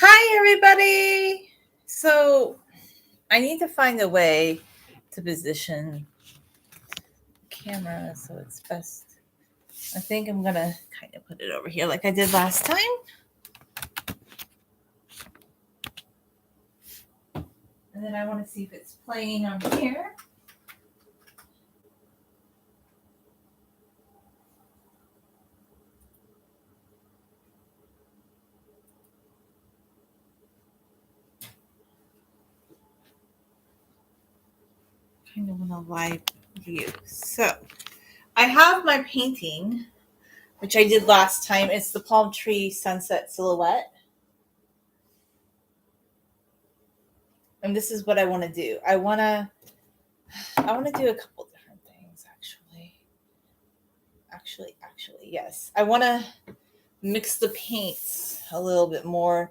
Hi, everybody. So I need to find a way to position the camera so it's best. I think I'm going to kind of put it over here like I did last time. And then I want to see if it's playing on here. Kind of want a live view. So I have my painting, which I did last time. It's the palm tree sunset silhouette. And this is what I want to do. I want to do a couple different things actually. Yes. I want to mix the paints a little bit more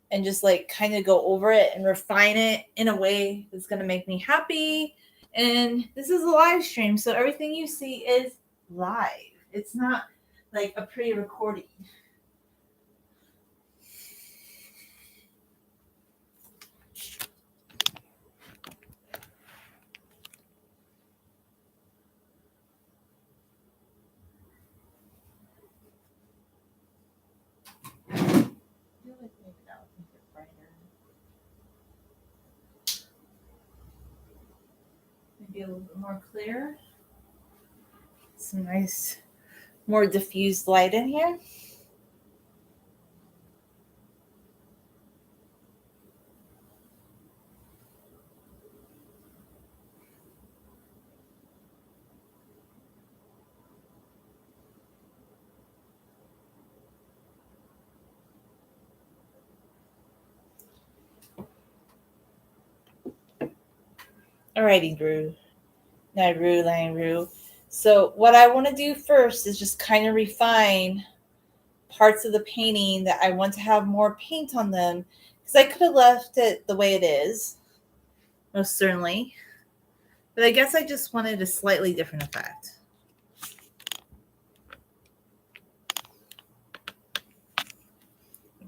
and just like kind of go over it and refine it in a way that's going to make me happy. And this is a live stream, so everything you see is live. It's not like a pre-recording. Maybe a little bit more clear. Some nice, more diffused light in here. Alrighty, Nairu. So what I want to do first is just kind of refine parts of the painting that I want to have more paint on them, because I could have left it the way it is, most certainly. But I guess I just wanted a slightly different effect.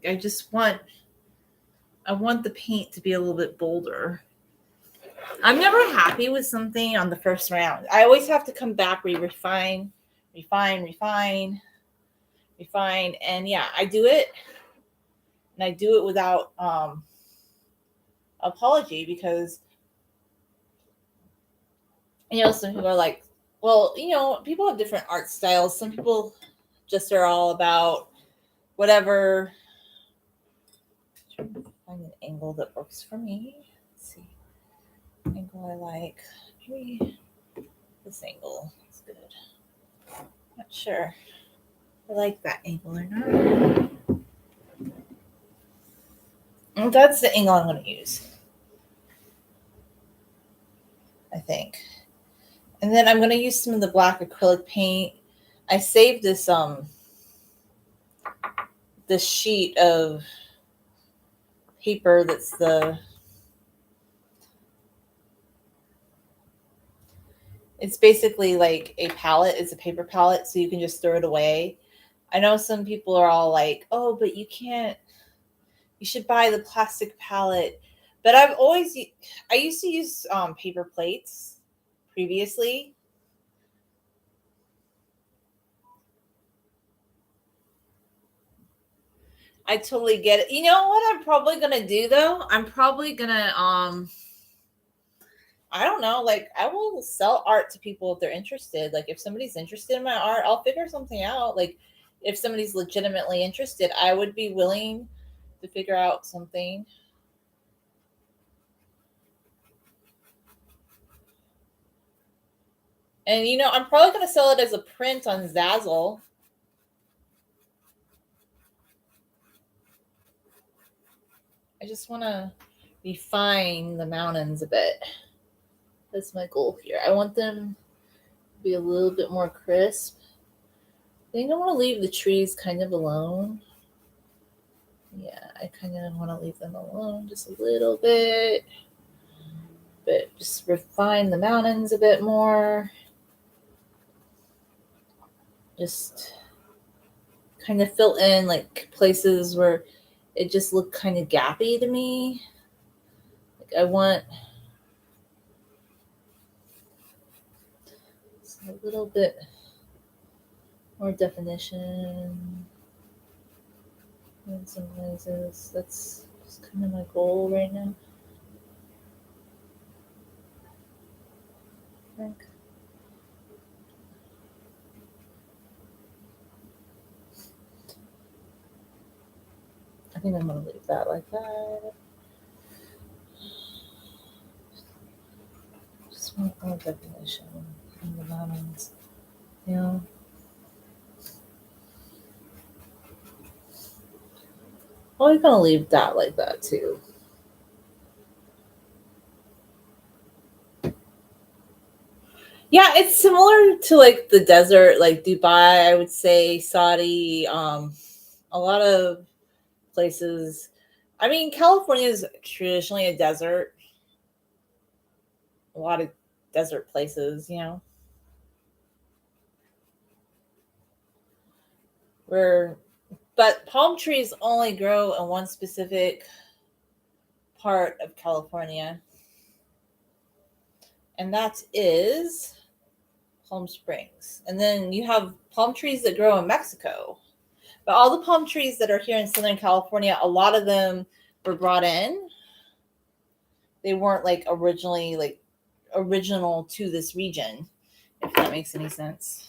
I want the paint to be a little bit bolder. I'm never happy with something on the first round. I always have to come back, refine. And yeah, I do it. And I do it without apology, because some people are like, well, people have different art styles. Some people just are all about whatever. Find an angle that works for me. Let's see. Angle I like. Maybe this angle is good. Not sure I like that angle or not. And that's the angle I'm going to use, I think. And then I'm going to use some of the black acrylic paint. I saved this sheet of paper that's it's basically like a palette. It's a paper palette, so you can just throw it away. I know some people are all like, oh, but you should buy the plastic palette. But I used to use paper plates previously. I totally get it. You know what I'm probably gonna do though? I'm probably gonna I don't know, like I will sell art to people if they're interested. Like if somebody's interested in my art, I'll figure something out. Like if somebody's legitimately interested, I would be willing to figure out something. And I'm probably gonna sell it as a print on Zazzle. I just want to refine the mountains a bit. That's my goal here. I want them to be a little bit more crisp. I think I want to leave the trees kind of alone. Yeah, I kind of want to leave them alone just a little bit. But just refine the mountains a bit more. Just kind of fill in like places where it just looked kind of gappy to me. Like I want a little bit more definition in some places. That's just kind of my goal right now. I think I'm gonna leave that like that. Just want more definition in the mountains. Yeah. Well, I'm gonna leave that like that too. Yeah, it's similar to like the desert, like Dubai, I would say, Saudi, a lot of places. I mean, California is traditionally a desert. A lot of desert places, where but palm trees only grow in one specific part of California, and that is Palm Springs. And then you have palm trees that grow in Mexico. But all the palm trees that are here in Southern California, a lot of them were brought in. They weren't like originally like original to this region, if that makes any sense.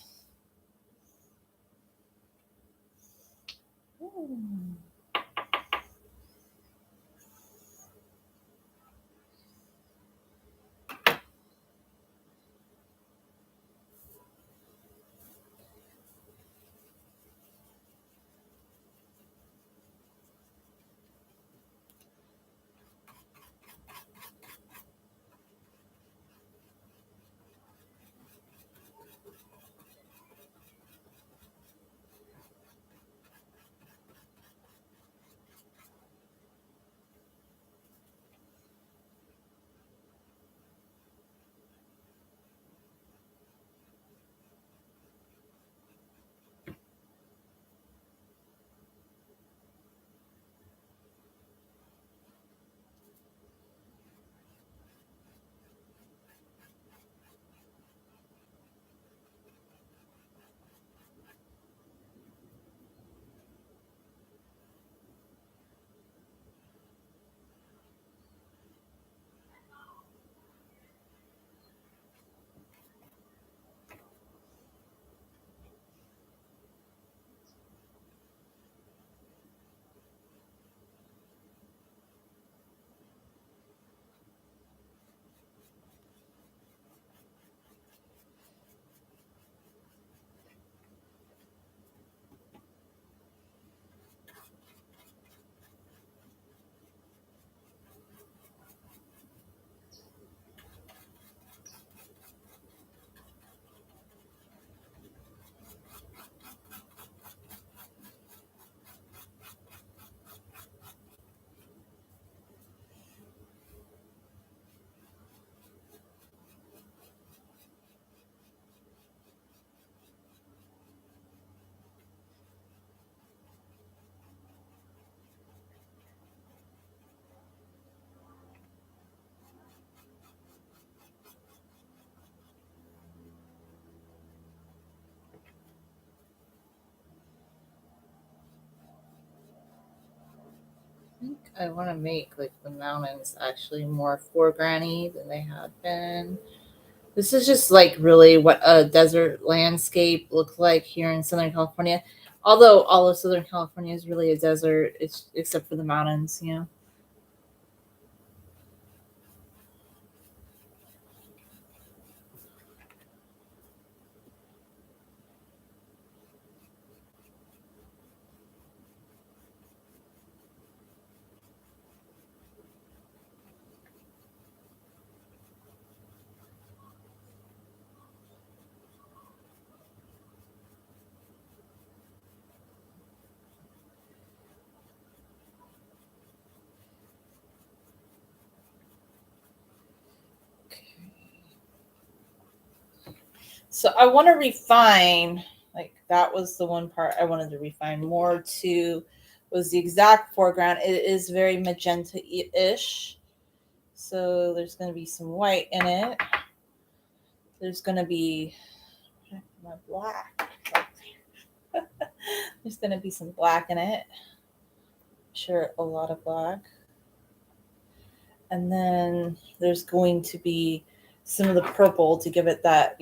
I think I want to make like the mountains actually more foregroundy than they have been. This is just like really what a desert landscape looks like here in Southern California. Although all of Southern California is really a desert, it's except for the mountains. So I want to refine, like that was the one part I wanted to refine more to was the exact foreground. It is very magenta-ish. So there's going to be some white in it. There's going to be my black. There's going to be some black in it. Sure, a lot of black. And then there's going to be some of the purple to give it that,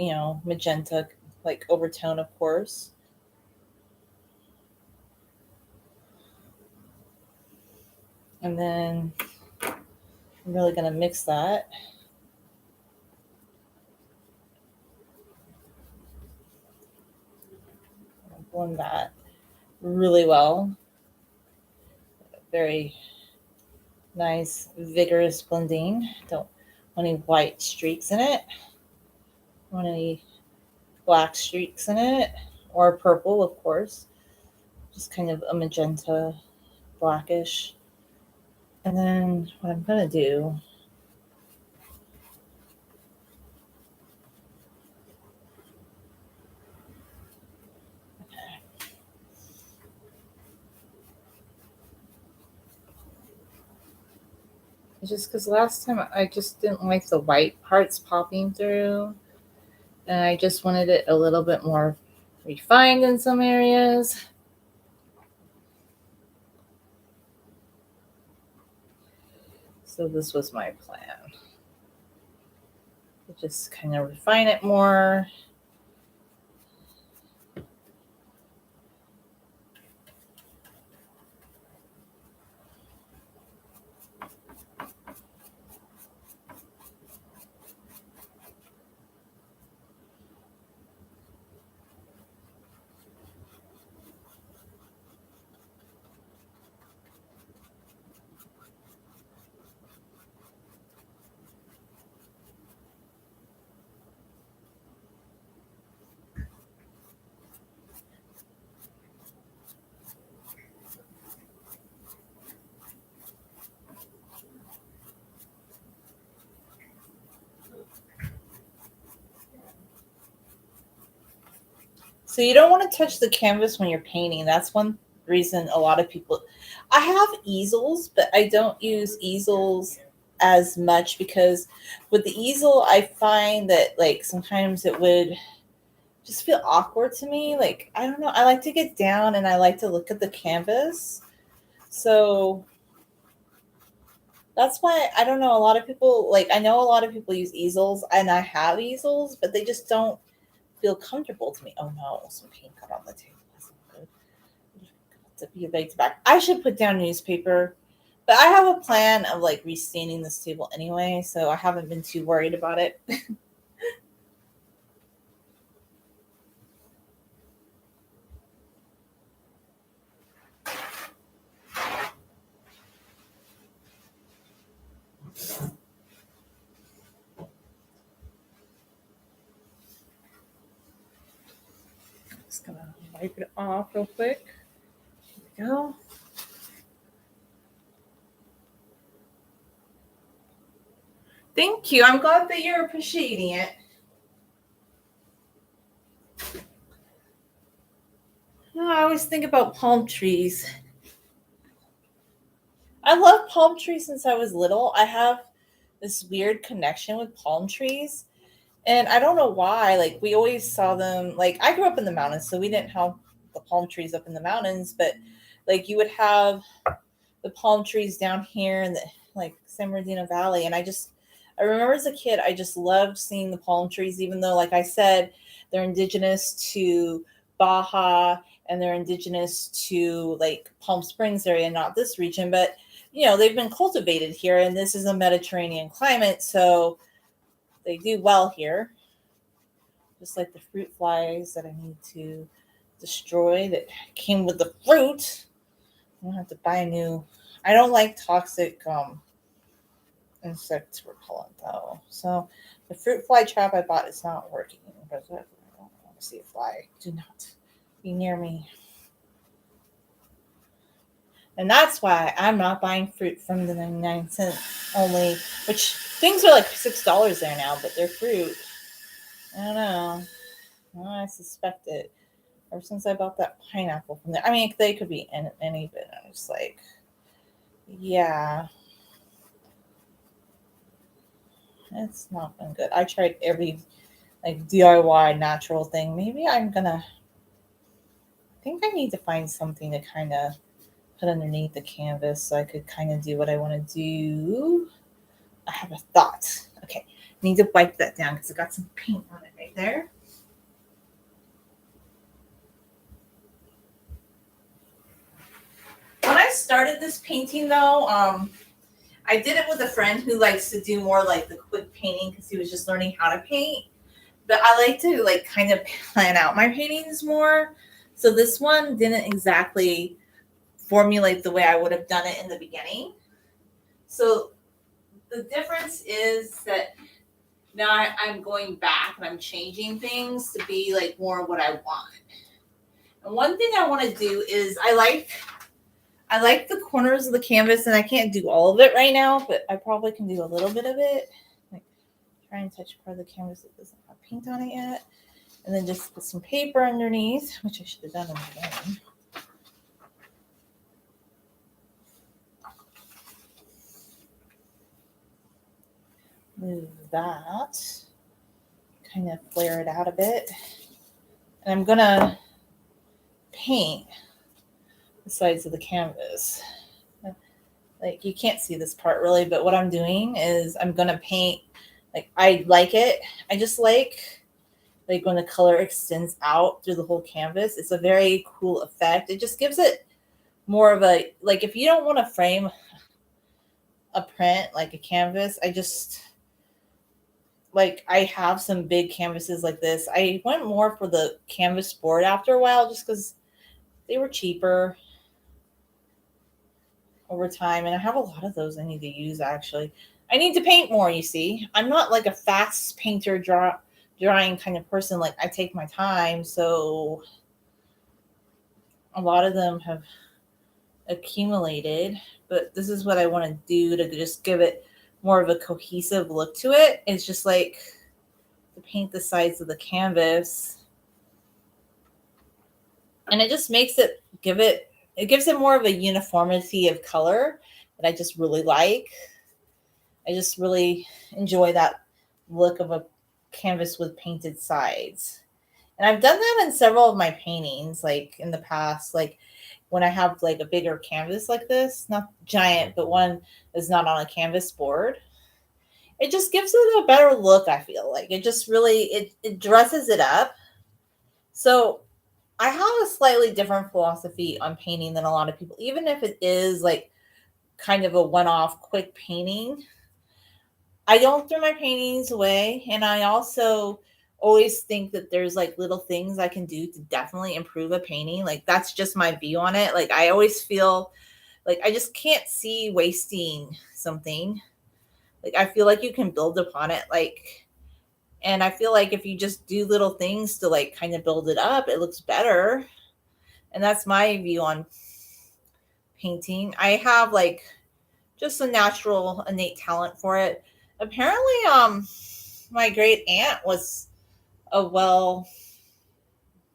magenta like overtone, of course. And then I'm really going to mix that. Blend that really well. Very nice, vigorous blending. Don't want any white streaks in it. Don't want any black streaks in it, or purple, of course. Just kind of a magenta, blackish. And then what I'm going to do just because last time I just didn't like the white parts popping through, and I just wanted it a little bit more refined in some areas. So this was my plan. Just kind of refine it more. So you don't want to touch the canvas when you're painting. That's one reason a lot of people. I have easels, but I don't use easels as much because with the easel, I find that like sometimes it would just feel awkward to me. Like, I don't know. I like to get down and I like to look at the canvas. So that's why I don't know. A lot of people, like, I know a lot of people use easels and I have easels, but they just don't feel comfortable to me. Oh no, some paint got on the table. That's not good. To be a big back. I should put down newspaper, but I have a plan of like restaining this table anyway, so I haven't been too worried about it. Just gonna wipe it off real quick. There we go. Thank you. I'm glad that you're appreciating it. I always think about palm trees. I love palm trees since I was little. I have this weird connection with palm trees. And I don't know why. Like, we always saw them. Like, I grew up in the mountains, so we didn't have the palm trees up in the mountains, but like, you would have the palm trees down here in the like San Bernardino Valley. And I remember as a kid, I just loved seeing the palm trees, even though, like I said, they're indigenous to Baja and they're indigenous to like Palm Springs area, not this region, but they've been cultivated here, and this is a Mediterranean climate, so they do well here. Just like the fruit flies that I need to destroy that came with the fruit. I don't have to buy a new. I don't like toxic insect repellent though. So the fruit fly trap I bought is not working. I don't want to see a fly. Do not be near me. And that's why I'm not buying fruit from the 99-cent only, which things are like $6 there now, but they're fruit. I don't know. Well, I suspect it. Ever since I bought that pineapple from there. I mean, they could be any bit. I'm just like, yeah, it's not been good. I tried every like DIY natural thing. Maybe I think I need to find something to kind of put underneath the canvas so I could kind of do what I want to do. I have a thought. Okay, I need to wipe that down because I got some paint on it right there. When I started this painting though, I did it with a friend who likes to do more like the quick painting because he was just learning how to paint. But I like to like kind of plan out my paintings more. So this one didn't exactly formulate the way I would have done it in the beginning. So the difference is that now I'm going back and I'm changing things to be like more what I want. And one thing I want to do is I like the corners of the canvas, and I can't do all of it right now, but I probably can do a little bit of it. Like try and touch part of the canvas that doesn't have paint on it yet. And then just put some paper underneath, which I should have done in the beginning. Move that. Kind of flare it out a bit. And I'm going to paint the sides of the canvas. Like you can't see this part really, but what I'm doing is I'm going to paint, like I like it. I just like when the color extends out through the whole canvas. It's a very cool effect. It just gives it more of a, like if you don't want to frame a print like a canvas, I just like I have some big canvases like this. I went more for the canvas board after a while just because they were cheaper over time, and I have a lot of those I need to use. Actually, I need to paint more. You see, I'm not like a fast painter drawing kind of person. Like I take my time, so a lot of them have accumulated, but this is what I want to do to just give it more of a cohesive look to it. It's just like to paint the sides of the canvas, and it just makes it gives it more of a uniformity of color that I just really like. I just really enjoy that look of a canvas with painted sides. And I've done that in several of my paintings, like in the past, like when I have like a bigger canvas like this, not giant, but one that's not on a canvas board. It just gives it a better look, I feel like. It just really it dresses it up. So I have a slightly different philosophy on painting than a lot of people, even if it is like kind of a one-off quick painting. I don't throw my paintings away, and I also always think that there's like little things I can do to definitely improve a painting. Like that's just my view on it. Like I always feel like I just can't see wasting something. Like I feel like you can build upon it, like, and I feel like if you just do little things to like kind of build it up, it looks better. And that's my view on painting. I have like just a natural innate talent for it. Apparently my great aunt was a well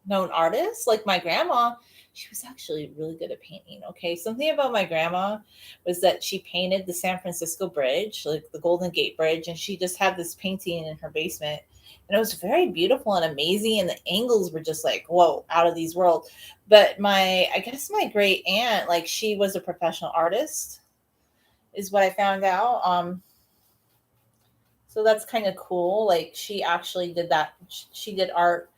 known artist. Like my grandma, she was actually really good at painting. Okay, something about my grandma was that she painted the San Francisco Bridge, like the Golden Gate Bridge, and she just had this painting in her basement, and it was very beautiful and amazing, and the angles were just like whoa, out of these world. But I guess my great aunt, like she was a professional artist, is what I found out. So that's kind of cool. Like she actually did that. She did art,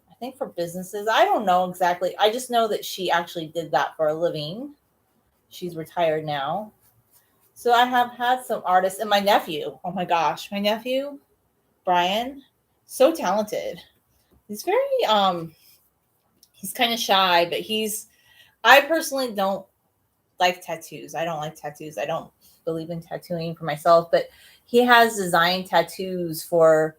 I think, for businesses. I don't know exactly. I just know that she actually did that for a living. She's retired now. So I have had some artists, and my nephew. Oh my gosh, my nephew, Brian, so talented. He's very he's kind of shy, but I personally don't like tattoos. I don't like tattoos. I don't believe in tattooing for myself, but he has designed tattoos for,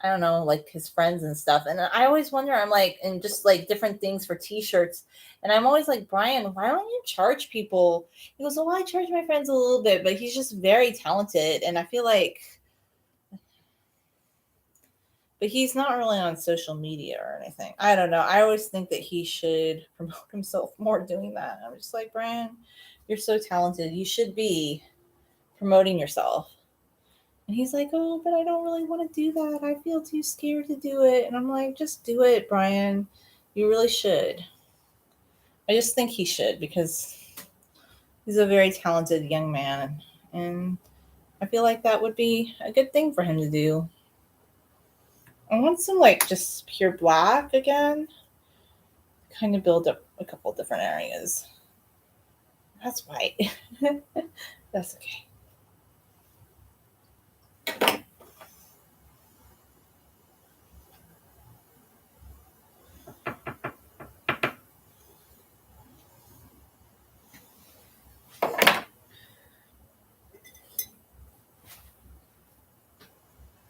I don't know, like his friends and stuff. And I always wonder, I'm like, and just like different things for t-shirts. And I'm always like, Brian, why don't you charge people? He goes, well, I charge my friends a little bit, but he's just very talented. And I feel like, But he's not really on social media or anything. I don't know. I always think that he should promote himself more doing that. I'm just like, Brian, you're so talented. You should be promoting yourself. And he's like, oh, but I don't really want to do that. I feel too scared to do it. And I'm like, just do it, Brian. You really should. I just think he should because he's a very talented young man. And I feel like that would be a good thing for him to do. I want some like just pure black again. Kind of build up a couple different areas. That's white. That's okay.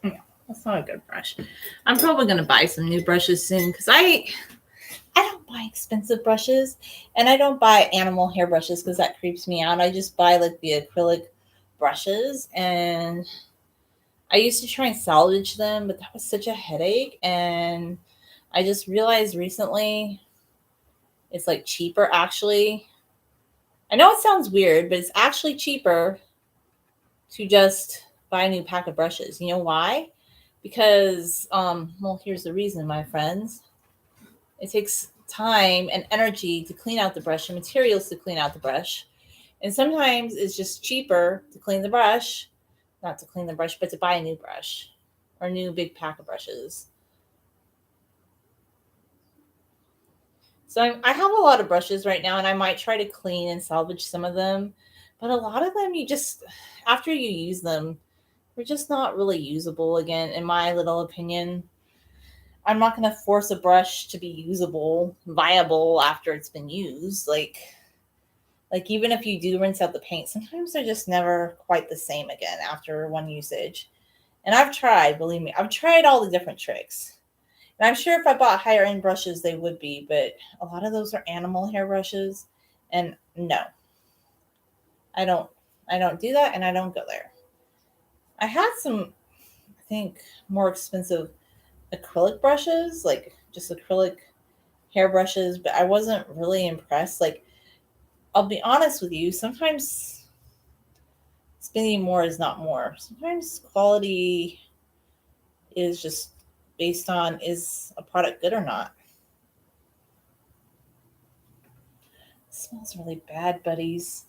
No, that's not a good brush. I'm probably going to buy some new brushes soon because I don't buy expensive brushes, and I don't buy animal hair brushes because that creeps me out. I just buy like the acrylic brushes, and I used to try and salvage them, but that was such a headache. And I just realized recently it's like cheaper actually. I know it sounds weird, but it's actually cheaper to just buy a new pack of brushes. You know why? Because well, here's the reason, my friends. It takes time and energy to clean out the brush and materials to clean out the brush. And sometimes it's just cheaper to clean the brush, not to clean the brush, but to buy a new brush or a new big pack of brushes. So I have a lot of brushes right now, and I might try to clean and salvage some of them. But a lot of them, you just, after you use them, they're just not really usable again, in my little opinion. I'm not going to force a brush to be usable, viable after it's been used. Like even if you do rinse out the paint, sometimes they're just never quite the same again after one usage. And I've tried, believe me, I've tried all the different tricks. And I'm sure if I bought higher end brushes, they would be, but a lot of those are animal hair brushes. And no, I don't, I don't do that, and I don't go there. I had some, I think, more expensive acrylic brushes, like just acrylic hair brushes, but I wasn't really impressed. Like, I'll be honest with you, sometimes spending more is not more. Sometimes quality is just based on is a product good or not. It smells really bad, buddies.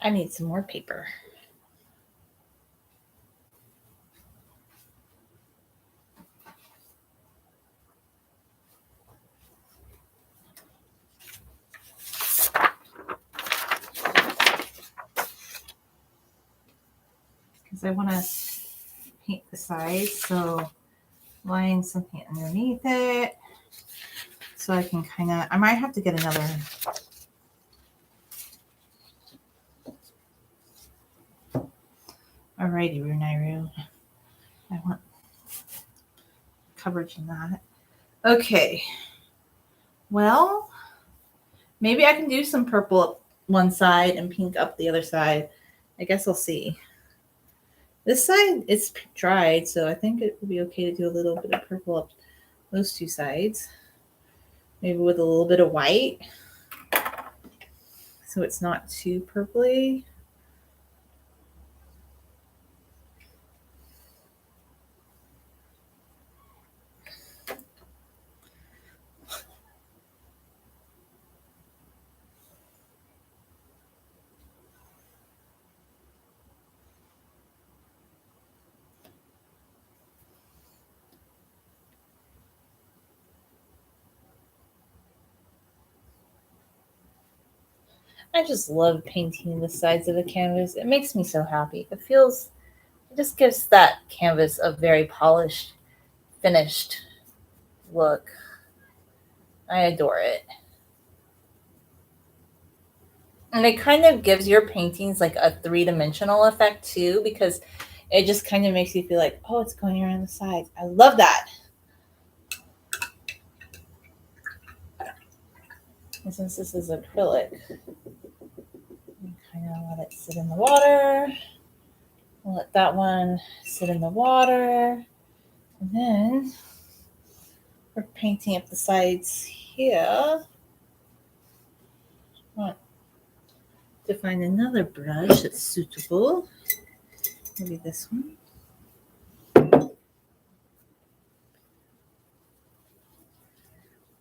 I need some more paper. Because I want to paint the sides, so line something underneath it so I can kind of, I might have to get another. Alrighty, Runairu. I want coverage in that. Okay. Well, maybe I can do some purple up one side and pink up the other side. I guess I'll see. This side is dried, so I think it would be okay to do a little bit of purple up those two sides. Maybe with a little bit of white, so it's not too purpley. I just love painting the sides of a canvas. It makes me so happy. It just gives that canvas a very polished, finished look. I adore it. And it kind of gives your paintings like a three-dimensional effect too, because it just kind of makes you feel like, oh, it's going around the sides. I love that. And since this is acrylic, Now let it sit in the water. We'll let that one sit in the water. And then we're painting up the sides here. I want to find another brush that's suitable. Maybe this one.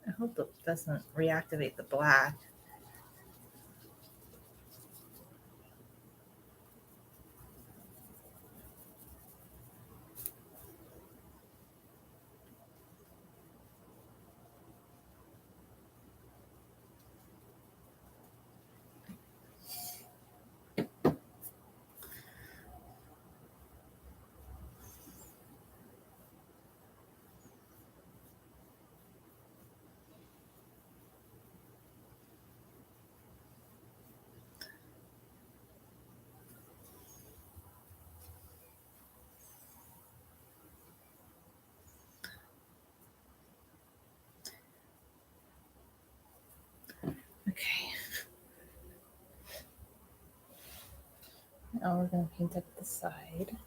I hope it doesn't reactivate the black. Okay. Now we're going to paint up the side.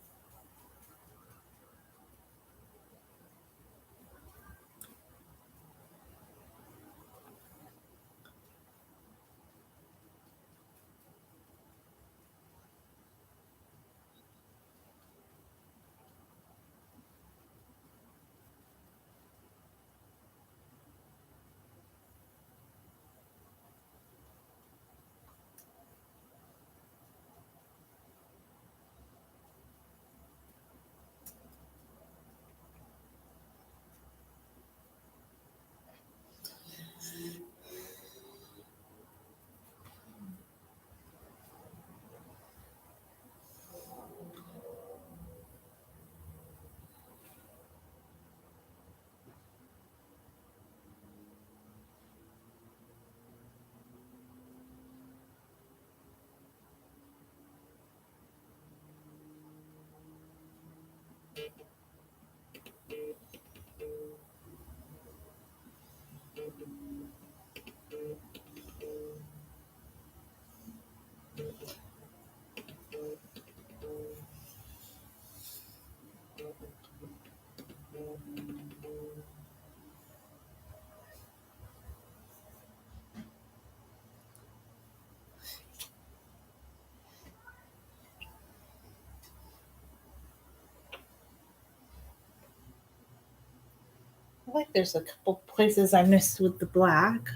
I like there's a couple places I missed with the black.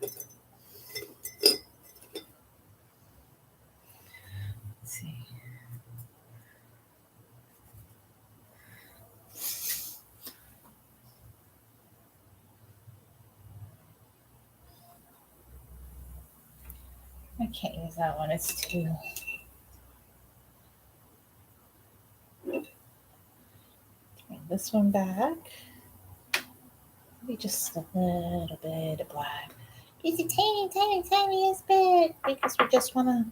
Let's see. I can't use that one. It's too. Bring this one back. Maybe just a little bit of black. It's a tiniest bit because we just want to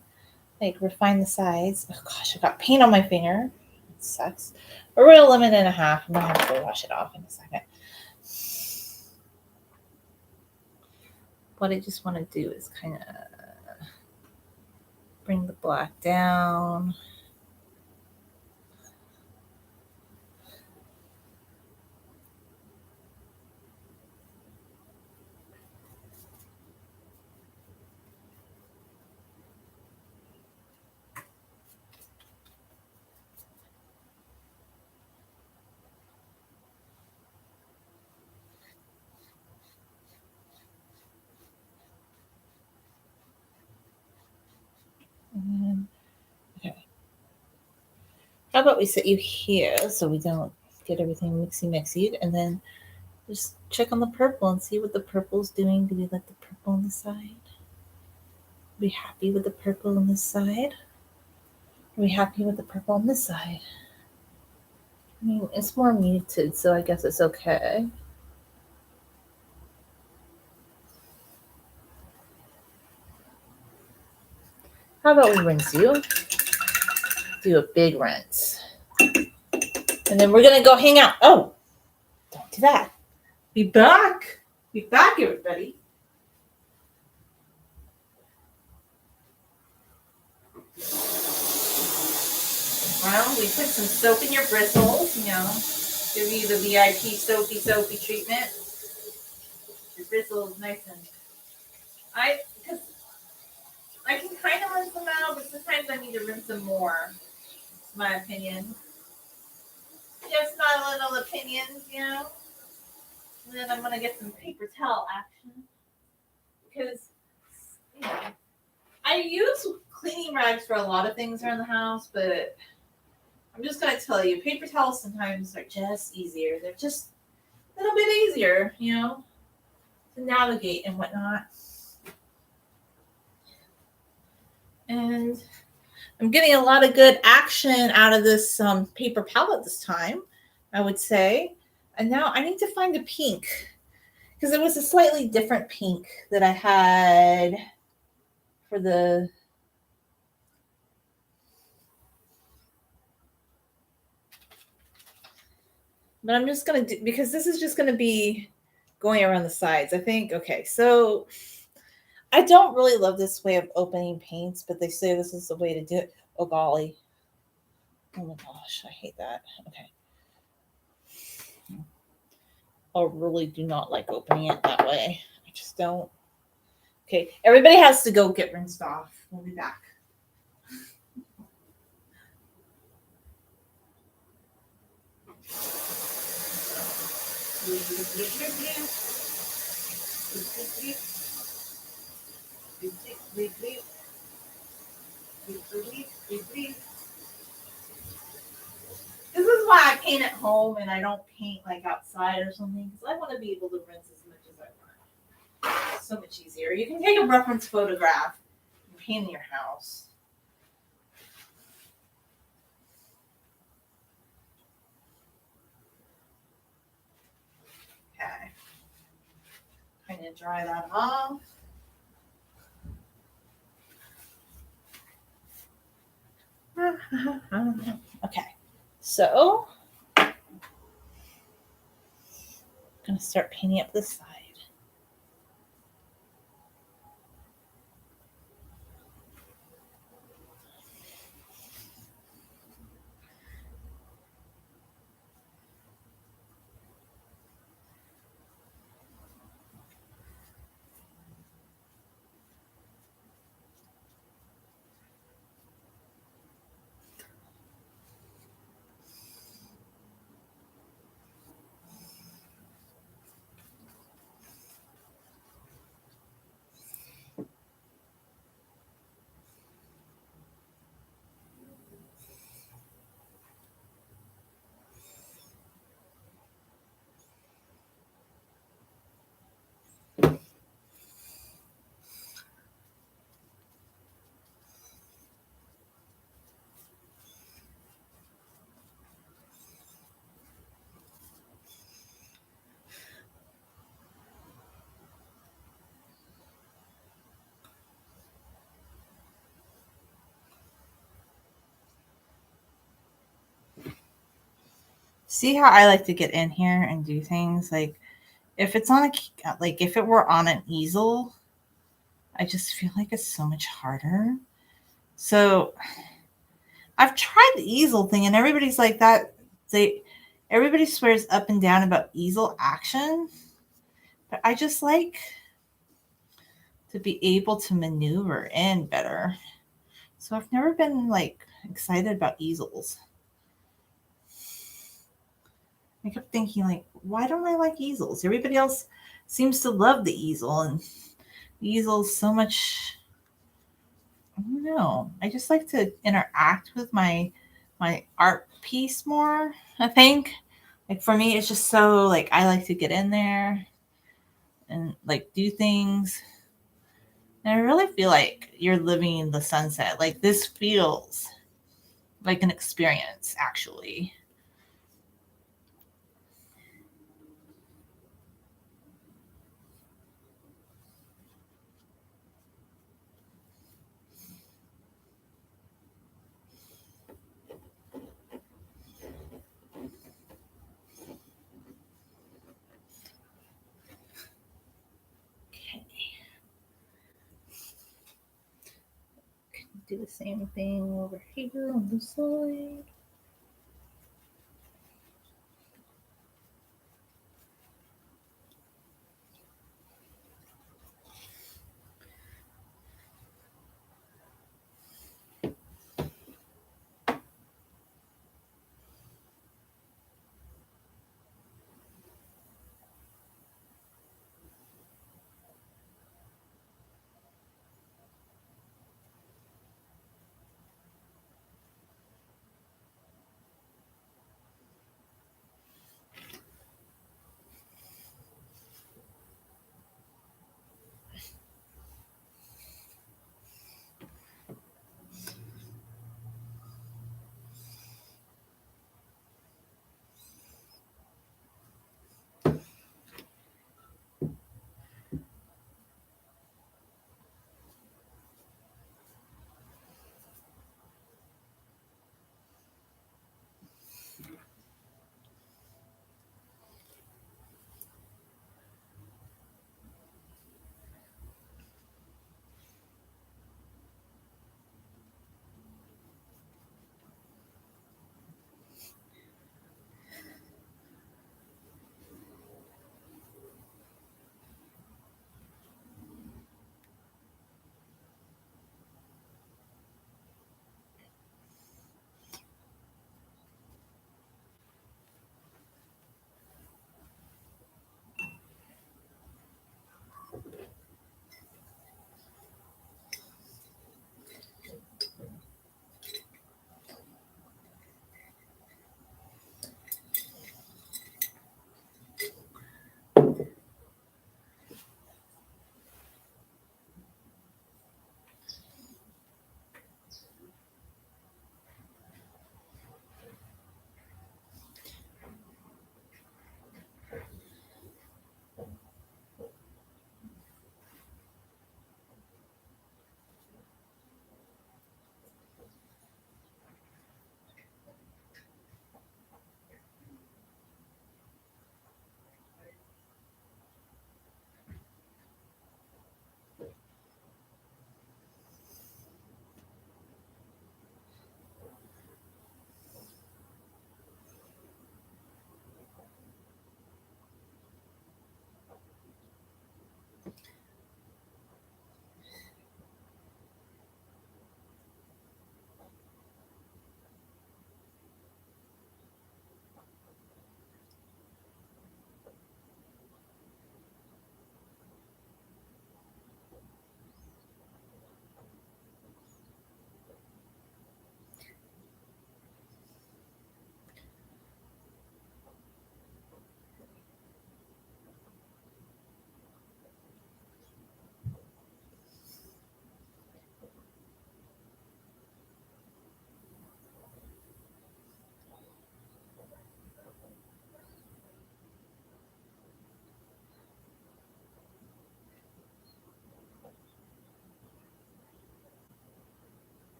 like refine the sides. Oh gosh, I got paint on my finger. It sucks. We're going to limit it in a half. I'm going to have to wash it off in a second. What I just want to do is kind of bring the black down. Okay. How about we set you here so we don't get everything mixy, and then just check on the purple and see what the purple's doing. Do we like the purple on the side? Are we happy with the purple on this side? Are we happy with the purple on this side? I mean, it's more muted, so I guess it's okay. How about we rinse you? Do a big rinse. And then we're going to go hang out. Oh, don't do that. Be back. Be back, everybody. Well, we put some soap in your bristles, give you the VIP soapy treatment. Your bristles nice and because I can kind of rinse them out, but sometimes I need to rinse them more. It's my opinion. Just my little opinions. And then I'm gonna get some paper towel action because I use cleaning rags for a lot of things around the house, but I'm just gonna tell you, paper towels sometimes are just easier. They're just a little bit easier, to navigate and whatnot. And I'm getting a lot of good action out of this paper palette this time, I would say. And now I need to find a pink because it was a slightly different pink that I had for the. But I'm just going to do, because this is just going to be going around the sides, I think. Okay, so I don't really love this way of opening paints, but they say this is the way to do it. Oh, golly. Oh, my gosh. I hate that. Okay. I really do not like opening it that way. I just don't. Okay. Everybody has to go get rinsed off. We'll be back. This is why I paint at home and I don't paint like outside or something because I want to be able to rinse as much as I want. It's so much easier. You can take a reference photograph and paint in your house. Okay. Kind of dry that off. Okay. So I'm going to start painting up this side. See how I like to get in here and do things like if it's on if it were on an easel, I just feel like it's so much harder. So I've tried the easel thing and everybody's like that. Everybody swears up and down about easel action, but I just like to be able to maneuver in better. So I've never been like excited about easels. I kept thinking like, why don't I like easels? Everybody else seems to love the easel and the easel's so much. I don't know. I just like to interact with my art piece more, I think. Like for me it's just so like I like to get in there and like do things. And I really feel like you're living in the sunset. Like this feels like an experience actually. Okay. Do the same thing over here on this side.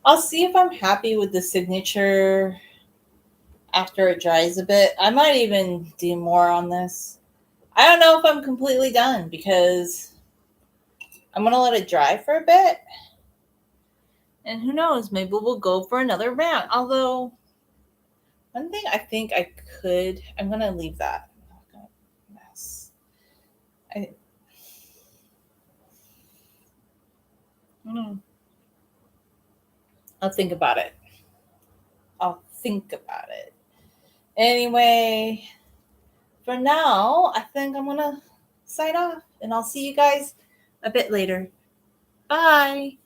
I'll see if I'm happy with the signature after it dries a bit. I might even do more on this. I don't know if I'm completely done because I'm going to let it dry for a bit. And who knows, maybe we'll go for another round. Although, one thing I think I could, I'm going to leave that. I'm not going to mess. I'll think about it. I'll think about it. Anyway, for now, I think I'm going to sign off and I'll see you guys a bit later. Bye.